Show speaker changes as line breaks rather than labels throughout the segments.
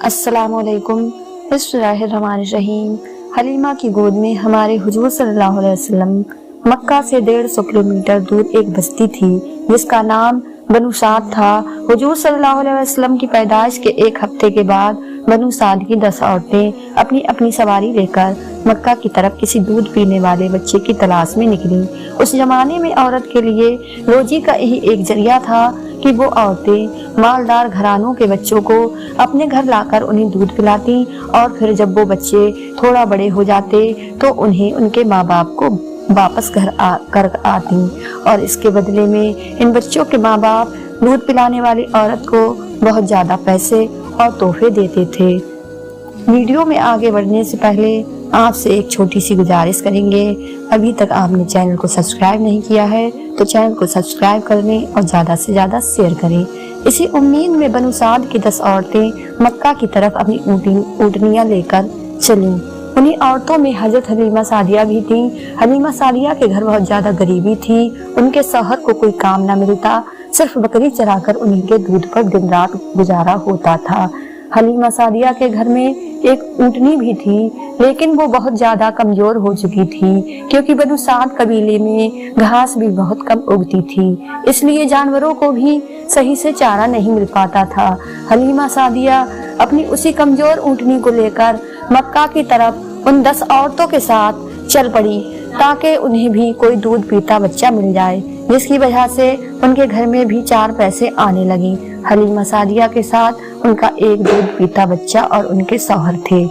السلام علیکم۔ بسم اللہ الرحمن الرحیم۔ حلیمہ کی گود میں ہمارے حضور صلی اللہ علیہ وسلم مکہ سے 150 کلومیٹر دور ایک بستی تھی جس کا نام بنو سعد تھا۔ حضور صلی اللہ علیہ وسلم کی پیدائش کے ایک ہفتے کے بعد بنو سعد کی 10 عورتیں اپنی اپنی سواری لے کر مکہ کی طرف کسی دودھ پینے والے بچے کی تلاش میں نکلی۔ اس زمانے میں عورت کے لیے روزی کا یہی ایک ذریعہ تھا کہ وہ عورتیں مالدار گھرانوں کے بچوں کو اپنے گھر لا کر انہیں دودھ پلاتی اور پھر جب وہ بچے تھوڑا بڑے ہو جاتے تو انہیں ان کے ماں باپ کو واپس گھر کر آتی اور اس کے بدلے میں ان بچوں کے ماں باپ دودھ پلانے والی عورت کو بہت زیادہ پیسے اور تحفے دیتے تھے۔ ویڈیو میں آگے بڑھنے سے پہلے آپ سے ایک چھوٹی سی گزارش کریں گے، ابھی تک آپ نے چینل کو سبسکرائب نہیں کیا ہے تو چینل کو سبسکرائب کر لیں اور زیادہ سے زیادہ شیئر کریں۔ اسی امید میں بنو سعد کی 10 عورتیں مکہ کی طرف اپنی اونٹنیاں لے کر چلیں۔ انہی عورتوں میں حضرت حلیمہ سعدیہ بھی تھیں۔ حلیمہ سعدیہ کے گھر بہت زیادہ غریبی تھی، ان کے شوہر کو کوئی کام نہ ملتا، صرف بکری چرا کر انہیں کے دودھ پر دن رات گزارا ہوتا تھا۔ حلیمہ سعدیہ کے گھر میں ایک اونٹنی بھی تھی لیکن وہ بہت زیادہ کمزور ہو چکی تھی کیونکہ بنو سعد قبیلے میں گھاس بھی بہت کم اگتی تھی، اس لیے جانوروں کو بھی صحیح سے چارہ نہیں مل پاتا تھا۔ حلیمہ سعدیہ اپنی اسی کمزور اونٹنی کو لے کر مکہ کی طرف ان 10 عورتوں کے ساتھ چل پڑی تاکہ انہیں بھی کوئی دودھ پیتا بچہ مل جائے، جس کی وجہ سے ان کے گھر میں بھی 4 پیسے آنے لگے۔ حلیمہ سعدیہ کے ساتھ ان کا ایک دودھ پیتا بچہ اور ان کے شوہر تھے۔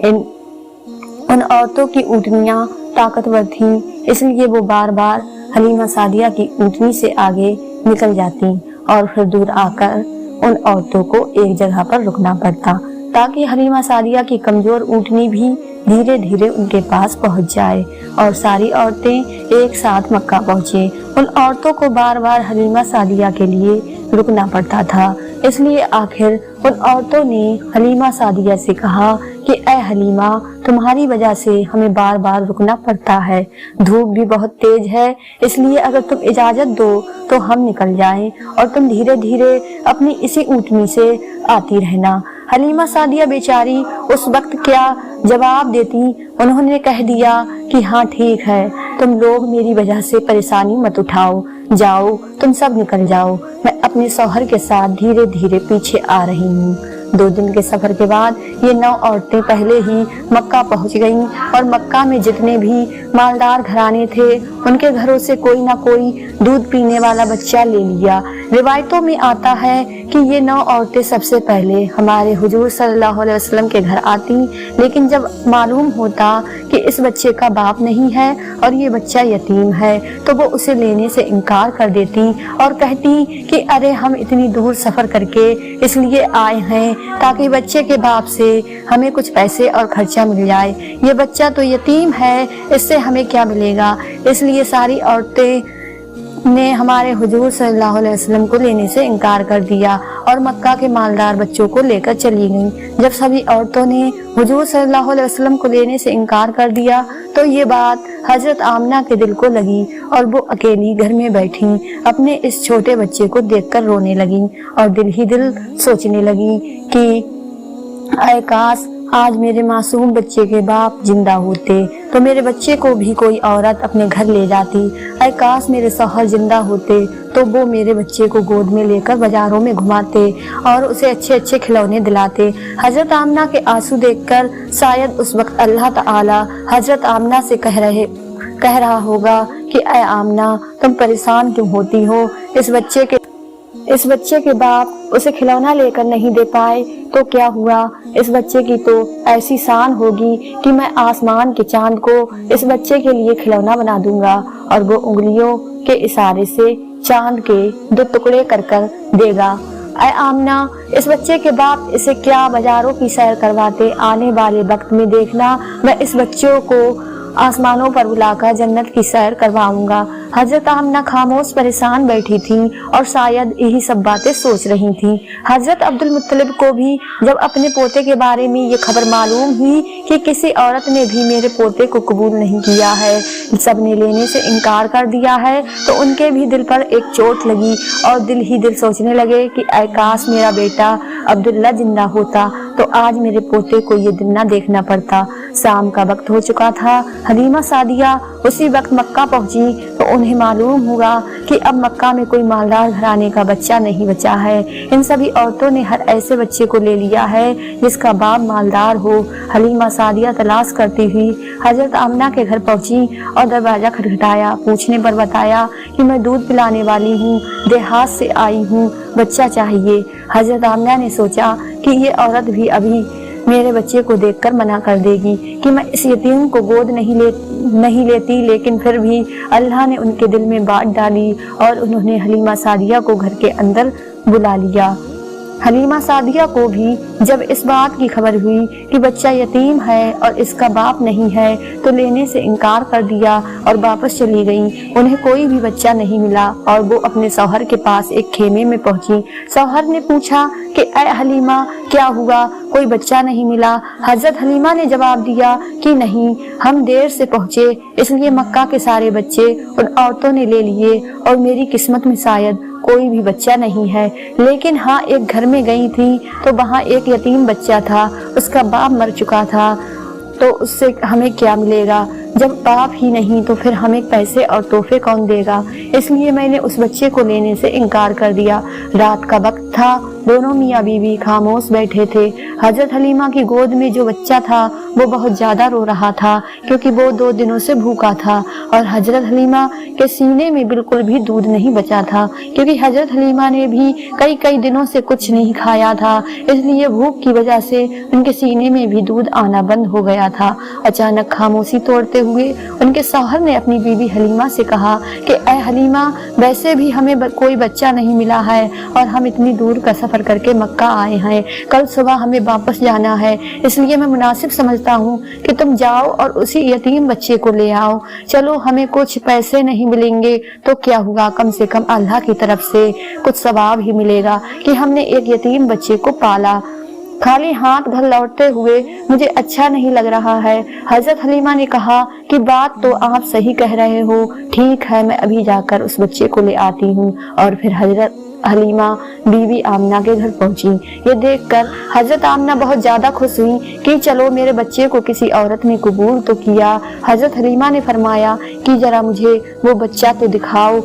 ان عورتوں کی اونٹنیاں طاقتور تھیں، اس لیے وہ بار بار حلیمہ سعدیہ کی اونٹنی سے آگے نکل جاتی اور پھر دور آ کر ان عورتوں کو ایک جگہ پر رکنا پڑتا تاکہ حلیمہ سعدیہ کی کمزور اونٹنی بھی دھیرے دھیرے ان کے پاس پہنچ جائے اور ساری عورتیں ایک ساتھ مکہ پہنچے۔ ان عورتوں کو بار بار حلیمہ سعدیہ کے لیے رکنا پڑتا تھا، اس لیے آخر ان عورتوں نے حلیمہ سعدیہ سے کہا کہ اے حلیمہ، تمہاری وجہ سے ہمیں بار بار رکنا پڑتا ہے، دھوپ بھی بہت تیز ہے، اس لیے اگر تم اجازت دو تو ہم نکل جائیں اور تم دھیرے دھیرے اپنی اسی اونٹنی سے آتی رہنا۔ حلیمہ سعدیہ بیچاری اس وقت کیا جواب دیتی، انہوں نے کہہ دیا کہ ہاں ٹھیک ہے، تم لوگ میری وجہ سے پریشانی مت اٹھاؤ، جاؤ تم سب نکل جاؤ، میں اپنے شوہر کے ساتھ دھیرے دھیرے پیچھے آ رہی ہوں۔ 2 دن کے سفر کے بعد یہ 9 عورتیں پہلے ہی مکہ پہنچ گئیں اور مکہ میں جتنے بھی مالدار گھرانے تھے ان کے گھروں سے کوئی نہ کوئی دودھ پینے والا بچہ لے لیا۔ روایتوں میں آتا ہے کہ یہ 9 عورتیں سب سے پہلے ہمارے حضور صلی اللہ علیہ وسلم کے گھر آتی، لیکن جب معلوم ہوتا کہ اس بچے کا باپ نہیں ہے اور یہ بچہ یتیم ہے تو وہ اسے لینے سے انکار کر دیتی اور کہتی کہ ارے ہم اتنی دور سفر کر کے اس لیے آئے ہیں تاکہ بچے کے باپ سے ہمیں کچھ پیسے اور خرچہ مل جائے، یہ بچہ تو یتیم ہے، اس سے ہمیں کیا ملے گا۔ اس لیے ساری عورتیں نے ہمارے حضور صلی اللہ علیہ وسلم کو لینے سے انکار کر دیا اور مکہ کے مالدار بچوں کو لے کر چلی گئیں۔ جب سبھی عورتوں نے حضور صلی اللہ علیہ وسلم کو لینے سے انکار کر دیا تو یہ بات حضرت آمنہ کے دل کو لگی اور وہ اکیلی گھر میں بیٹھی اپنے اس چھوٹے بچے کو دیکھ کر رونے لگی اور دل ہی دل سوچنے لگی کہ اے کاش آج میرے معصوم بچے کے باپ زندہ ہوتے تو میرے بچے کو بھی کوئی عورت اپنے گھر لے جاتی، اے کاش میرے شوہر زندہ ہوتے تو وہ میرے بچے کو گود میں لے کر بازاروں میں گھماتے اور اسے اچھے اچھے کھلونے دلاتے۔ حضرت آمنہ کے آنسو دیکھ کر شاید اس وقت اللہ تعالی حضرت آمنہ سے کہہ رہا ہوگا کہ اے آمنہ تم پریشان کیوں ہوتی ہو، اس بچے کے باپ اسے کھلونا لے کر نہیں دے پائے تو کیا ہوا، اس بچے کی تو ایسی شان ہوگی کہ میں آسمان کے چاند کو اس بچے کے لیے کھلونا بنا دوں گا اور وہ انگلیوں کے اشارے سے چاند کے 2 ٹکڑے کر دے گا۔ اے آمنہ، اس بچے کے باپ اسے کیا بازاروں کی سیر کرواتے، آنے والے وقت میں دیکھنا میں اس بچوں کو آسمانوں پر بلا کر جنت کی سیر کرواؤں گا۔ حضرت آمنہ خاموش پریشان بیٹھی تھی اور شاید یہی سب باتیں سوچ رہی تھی۔ حضرت عبد المطلب کو بھی جب اپنے پوتے کے بارے میں یہ خبر معلوم ہوئی کہ کسی عورت نے بھی میرے پوتے کو قبول نہیں کیا ہے، سب نے لینے سے انکار کر دیا ہے، تو ان کے بھی دل پر ایک چوٹ لگی اور دل ہی دل سوچنے لگے کہ اے کاش میرا بیٹا عبداللہ زندہ ہوتا तो आज मेरे पोते को ये दिन न देखना पड़ता। शाम का वक्त हो चुका था। हलीमा सादिया उसी वक्त मक्का पहुंची तो उन्हें मालूम हुआ कि अब मक्का में कोई मालदार घराने का बच्चा नहीं बचा है। इन सभी औरतों ने हर ऐसे बच्चे को ले लिया है जिसका बाप मालदार हो। हलीमा सादिया तलाश करती हुई हजरत आमना के घर पहुंची और दरवाजा खटखटाया। पूछने पर बताया कि मैं दूध पिलाने वाली हूँ, देहात से आई हूँ, बच्चा चाहिए। हजरत आमना ने सोचा कि ये औरत भी अभी मेरे बच्चे को देखकर मना कर देगी कि मैं इस यतीम को गोद नहीं लेती, लेकिन फिर भी अल्लाह ने उनके दिल में बात डाली और उन्होंने हलीमा सादिया को घर के अंदर बुला लिया। हलीमा सादिया को भी जब इस बात की खबर हुई कि बच्चा यतीम है और इसका बाप नहीं है तो लेने से इनकार कर दिया और वापस चली गई। उन्हें कोई भी बच्चा नहीं मिला और वो अपने शौहर के पास एक खेमे में पहुंची। शौहर ने पूछा कि ऐ हलीमा क्या हुआ, कोई बच्चा नहीं मिला? हजरत हलीमा ने जवाब दिया कि नहीं, हम देर से पहुंचे इसलिए मक्का के सारे बच्चे उन औरतों ने ले लिए और मेरी किस्मत में शायद कोई भी बच्चा नहीं है। लेकिन हाँ, एक घर में गई थी तो वहाँ एक यतीम बच्चा था, उसका बाप मर चुका था, तो उससे हमें क्या मिलेगा? जब बाप ही नहीं तो फिर हमें पैसे और तोहफे कौन देगा? इसलिए मैंने उस बच्चे को लेने से इनकार कर दिया। रात का वक्त था, दोनों मियाँ बीवी खामोश बैठे थे। हजरत हलीमा की गोद में जो बच्चा था वो बहुत ज्यादा रो रहा था क्योंकि वो 2 दिनों से भूखा था और हजरत हलीमा के सीने में बिल्कुल भी दूध नहीं बचा था क्योंकि हजरत हलीमा ने भी कई दिनों से कुछ नहीं खाया था, इसलिए भूख की वजह से उनके सीने में भी दूध आना बंद हो गया था। अचानक खामोशी तोड़ते हुए उनके शौहर ने अपनी बीवी हलीमा से कहा कि ऐ हलीमा, वैसे भी हमें कोई बच्चा नहीं मिला है और हम इतनी दूर का सफर करके मक्का आए हैं। कल सुबह हमें वापस जाना है, इसलिए मैं मुनासिब समझता हूँ कि तुम जाओ और उसी यतीम बच्चे को ले आओ। चलो, हमें कुछ पैसे नहीं मिलेंगे तो क्या हुआ, कम से कम अल्लाह की तरफ से कुछ सवाब ही मिलेगा कि हमने एक यतीम बच्चे को पाला। खाली हाथ घर लौटते हुए मुझे अच्छा नहीं लग रहा है। हजरत हलीमा ने कहा कि बात तो आप सही कह रहे हो, ठीक है, मैं अभी जाकर उस बच्चे को ले आती हूँ। और फिर हजरत हलीमा बीवी आमना के घर पहुंची। ये देखकर हजरत आमना बहुत ज्यादा खुश हुई कि चलो, मेरे बच्चे को किसी औरत ने कबूल तो किया। हजरत हलीमा ने फरमाया कि जरा मुझे वो बच्चा तो दिखाओ।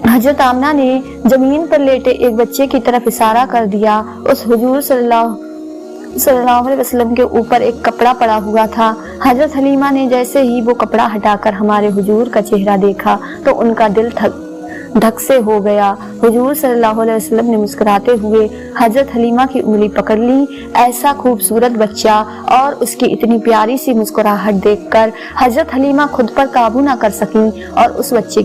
हजरत आमना ने जमीन पर लेटे एक बच्चे की तरफ इशारा कर दिया। उस हुजूर सल्लल्लाहु अलैहि वसल्लम के ऊपर एक कपड़ा पड़ा हुआ था। हजरत हलीमा ने जैसे ही वो कपड़ा हटाकर हमारे हुजूर का चेहरा देखा तो उनका दिल धक से हो गया। हुजूर सल्लल्लाहु अलैहि वसल्लम ने मुस्कुराते हुए हजरत हलीमा की उंगली पकड़ ली। ऐसा खूबसूरत बच्चा और उसकी इतनी प्यारी सी मुस्कुराहट देखकर हजरत हलीमा खुद पर काबू न कर सकी और उस बच्चे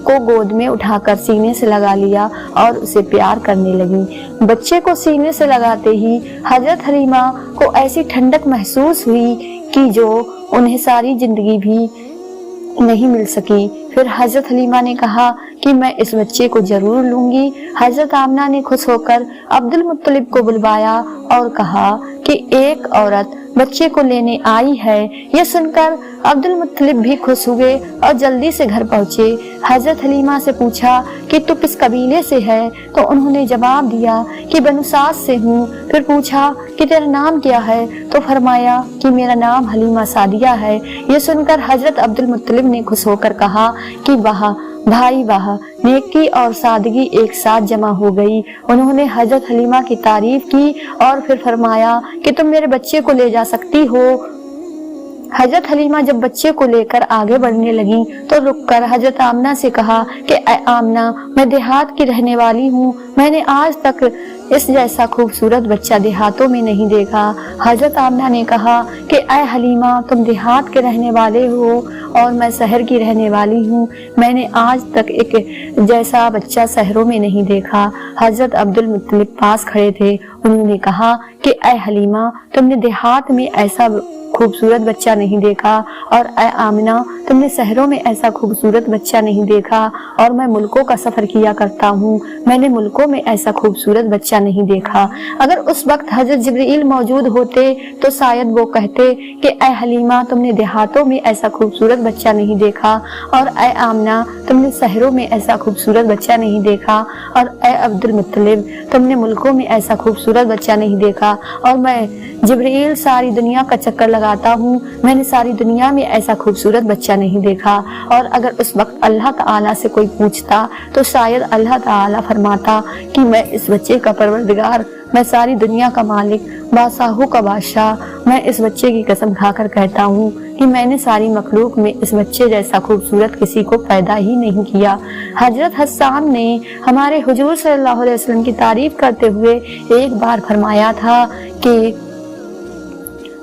को गोद में उठाकर सीने से लगा लिया और उसे प्यार करने लगी। बच्चे को सीने से लगाते ही हजरत हलीमा को ऐसी ठंडक महसूस हुई कि जो उन्हें सारी जिंदगी भी नहीं मिल सकी। फिर हजरत हलीमा ने कहा कि मैं इस बच्चे को जरूर लूंगी। हजरत आमना ने खुश होकर अब्दुल मुत्तलिब को बुलवाया और कहा कि एक औरत बच्चे को लेने आई है। यह सुनकर अब्दुल मुत्तलिब भी खुश हुए और जल्दी से घर पहुंचे। हजरत हलीमा से पूछा कि तू किस कबीले से है, तो उन्होंने जवाब दिया कि बनु साद से हूँ। फिर पूछा कि तेरा नाम क्या है, तो फरमाया कि मेरा नाम हलीमा सादिया है। यह सुनकर हजरत अब्दुल मुत्तलिब ने खुश होकर कहा कि वाह भाई वाह, नेकी और सादगी एक साथ जमा हो गई। उन्होंने हजरत हलीमा की तारीफ की और फिर फरमाया कि तुम मेरे बच्चे को ले जा सकती हो। हजरत हलीमा जब बच्चे को लेकर आगे बढ़ने लगी तो रुककर हजरत आमना से कहा कि ऐ आमना, मैं देहात की रहने वाली हूँ, मैंने आज तक इस जैसा खूबसूरत बच्चा देहातों में नहीं देखा। हजरत आमना ने कहा कि ऐ हलीमा, तुम देहात के रहने वाले हो और मैं शहर की रहने वाली हूँ, मैंने आज तक एक जैसा बच्चा शहरों में नहीं देखा। हजरत अब्दुल मुत्तलिब पास खड़े थे। उन्होंने कहा कि ऐ हलीमा, तुमने देहात में ऐसा खूबसूरत बच्चा नहीं देखा और ऐ आमिना, तुम तुमने शहरों में ऐसा खूबसूरत बच्चा नहीं देखा और मैं मुल्कों का सफर किया करता हूँ, मैंने मुल्कों में ऐसा खूबसूरत बच्चा नहीं देखा। अगर उस वक्त हजरत जिब्रील मौजूद होते तो शायद वो कहते कि ऐ हलीमा तुमने देहातों में ऐसा खूबसूरत बच्चा नहीं देखा, और ऐ आमना तुमने शहरों में ऐसा खूबसूरत बच्चा नहीं देखा, और ऐ अब्दुल मुत्तलिब तुमने मुल्कों में ऐसा खूबसूरत बच्चा नहीं देखा। और मैं जिब्रील सारी दुनिया का चक्कर लगाता हूँ, मैंने सारी दुनिया में ऐसा खूबसूरत बच्चा नहीं देखा। और अगर उस वक्त अल्लाह ताला से कोई पूछता तो शायद अल्लाह ताला फरमाता कि मैं इस बच्चे का परवरदिगार, मैं सारी दुनिया का मालिक, बादशाहों का बादशाह, मैं इस बच्चे की कसम खाकर कहता हूँ कि मैंने सारी मखलूक में इस बच्चे जैसा खूबसूरत किसी को पैदा ही नहीं किया। हजरत हसन ने हमारे हुजूर सल्लल्लाहु अलैहि वसल्लम की तारीफ करते हुए एक बार फरमाया था कि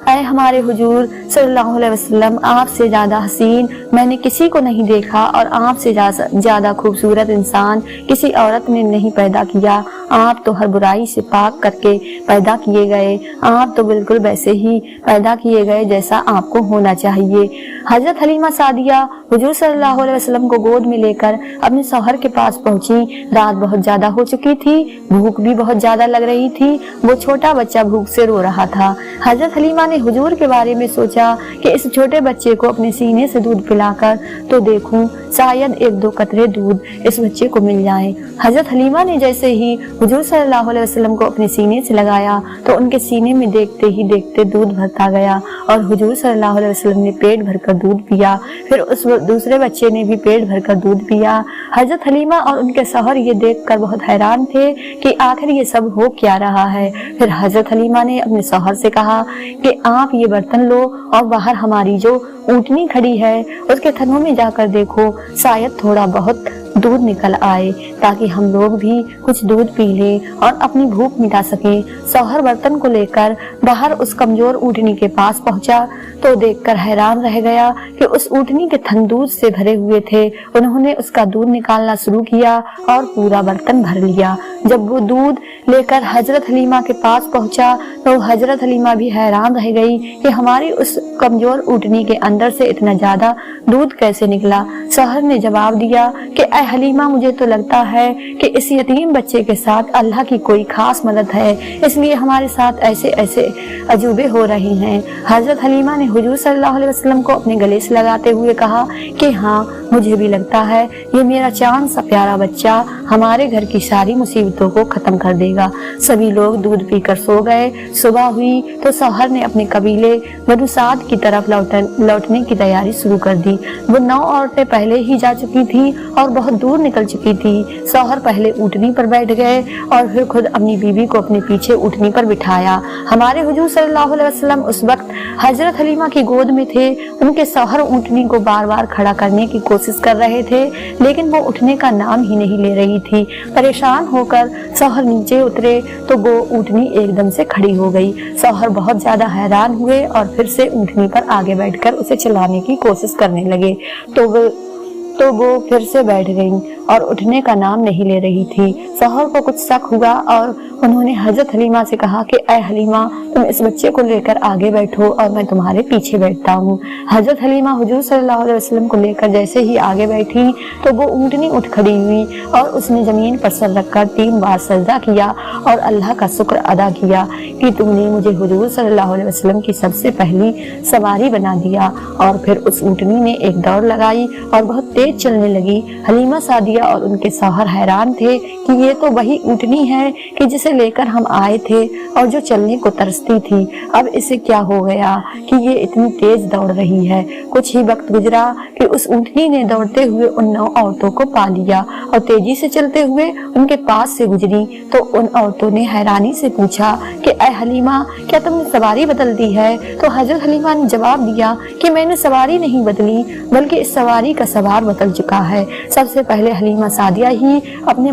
ऐ हमारे हुजूर सल्लल्लाहु अलैहि वसल्लम, आपसे ज्यादा हसीन मैंने किसी को नहीं देखा और आपसे ज्यादा खूबसूरत इंसान किसी औरत ने नहीं पैदा किया। आप तो हर बुराई से पाक करके पैदा किए गए, आप तो बिल्कुल वैसे ही पैदा किए गए जैसा आपको होना चाहिए। हजरत हलीमा सादिया हुजूर सल्लल्लाहु अलैहि वसल्लम को गोद में लेकर अपने शौहर के पास पहुंची। रात बहुत ज्यादा हो चुकी थी, भूख भी बहुत ज्यादा लग रही थी, वो छोटा बच्चा भूख से रो रहा था। हजरत हलीमा ने हुजूर के बारे में सोचा कि इस छोटे बच्चे को अपने सीने से दूध पिलाकर तो देखूं, शायद एक दो कतरे दूध इस बच्चे को मिल जाएं। हजरत हलीमा ने जैसे ही हुजूर सल्लल्लाहु अलैहि वसल्लम को अपने सीने से लगाया तो उनके सीने में देखते ही देखते दूध भरता गया और हुजूर सल्लल्लाहु अलैहि वसल्लम ने पेट भरकर दूध पिया। फिर उस दूसरे बच्चे ने भी पेट भरकर दूध पिया। हजरत हलीमा और उनके शौहर ये देखकर बहुत हैरान थे कि आखिर ये सब हो क्या रहा है। फिर हजरत हलीमा ने अपने शौहर से कहा कि आप ये बर्तन लो और बाहर हमारी जो ऊँटनी खड़ी है उसके थनों में जाकर देखो, शायद थोड़ा बहुत दूध निकल आए ताकि हम लोग भी कुछ दूध पी लें और अपनी भूख मिटा सकें। शौहर बर्तन को लेकर बाहर उस कमजोर ऊँटनी के पास पहुंचा तो देखकर हैरान रह गया कि उस ऊँटनी के थन दूध से भरे हुए थे। उन्होंने उसका दूध निकालना शुरू किया और पूरा बर्तन भर लिया। जब वो दूध लेकर हजरत हलीमा के पास पहुंचा तो हजरत हलीमा भी हैरान रह गई कि हमारी उस कमजोर ऊँटनी के अंदर से इतना ज्यादा दूध कैसे निकला। शौहर ने जवाब दिया कि ऐ हलीमा, मुझे तो लगता है कि इस यतीम बच्चे के साथ अल्लाह की कोई खास मदद है, इसलिए हमारे साथ ऐसे ऐसे अजूबे हो रहे हैं। हजरत हलीमा ने हुजूर सल्लल्लाहु अलैहि वसल्लम को अपने गले से लगाते हुए कहा कि हाँ, मुझे भी लगता है ये मेरा चांद सा प्यारा बच्चा हमारे घर की सारी मुसीबतों को खत्म कर देगा। सभी लोग दूध पीकर सो गए। सुबह हुई तो शौहर ने अपने कबीले बनु साद की तरफ लौटने की तैयारी शुरू कर दी। वो 9 औरतें पहले ही जा चुकी थी और बहुत दूर निकल चुकी थी। शौहर पहले ऊँटनी पर बैठ गए और फिर खुद अपनी बीवी को अपने पीछे ऊँटनी पर बिठाया। हमारे हुजूर सल्लल्लाहु अलैहि वसल्लम उस वक्त हजरत हलीमा की गोद में थे। उनके शौहर ऊँटनी को बार बार खड़ा करने की कोशिश कर रहे थे, लेकिन वो उठने का नाम ही नहीं ले रही थी। परेशान होकर शौहर नीचे उतरे तो वो ऊँटनी एकदम से खड़ी हो गई। शौहर बहुत ज्यादा हैरान हुए और फिर से ऊँटनी पर आगे बैठकर उसे चलाने की कोशिश करने लगे तो वो फिर से बैठ गईं और उठने का नाम नहीं ले रही थी। शौहर को कुछ शक हुआ और उन्होंने हजरत हलीमा से कहा कि ऐ हलीमा, तुम इस बच्चे को लेकर आगे बैठो और मैं तुम्हारे पीछे बैठता हूँ। हजरत हलीमा हुजूर सल्लल्लाहु अलैहि वसल्लम को लेकर जैसे ही आगे बैठी तो वो ऊँटनी उठ खड़ी हुई और उसने जमीन पर सर रखकर 3 बार सजदा किया और अल्लाह का शुक्र अदा किया कि तुमने मुझे हुजूर सल्लल्लाहु अलैहि वसल्लम की सबसे पहली सवारी बना दिया। और फिर उस ऊँटनी ने एक दौड़ लगाई और बहुत तेज चलने लगी। हलीमा सादिया और उनके शौहर हैरान थे कि ये तो वही ऊँटनी है कि जिसे लेकर हम आए थे और जो चलने को तरसती थी। अब इसे क्या हो गया कि ये इतनी तेज दौड़ रही है। कुछ ही वक्त गुजरा कि उस ऊँटनी ने दौड़ते हुए उन 9 औरतों को पा लिया और तेजी से चलते हुए उनके पास से गुजरी तो उन औरतों ने हैरानी से पूछा कि ऐ हलीमा, क्या तुमने सवारी बदल दी है? तो हजरत हलीमा ने जवाब दिया कि मैंने सवारी नहीं बदली, बल्कि इस सवारी का सवार बदल चुका है। सबसे पहले हलीमा सादिया ही अपने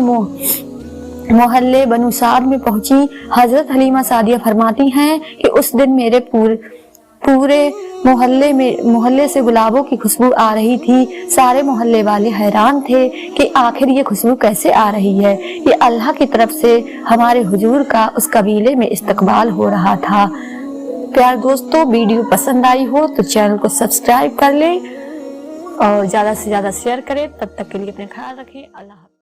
मोहल्ले बनु साद में पहुंची। हजरत हलीमा सादिया फरमाती हैं कि उस दिन मेरे पूरे मोहल्ले से गुलाबों की खुशबू आ रही थी। सारे मोहल्ले वाले हैरान थे कि आखिर ये खुशबू कैसे आ रही है। ये अल्लाह की तरफ से हमारे हुजूर का उस कबीले में इस्तकबाल हो रहा था। प्यारे दोस्तों, वीडियो पसंद आई हो तो चैनल को सब्सक्राइब कर लें اور زیادہ سے زیادہ شیئر کریں. تب تک کے لیے اپنا خیال رکھیں. اللہ حافظ.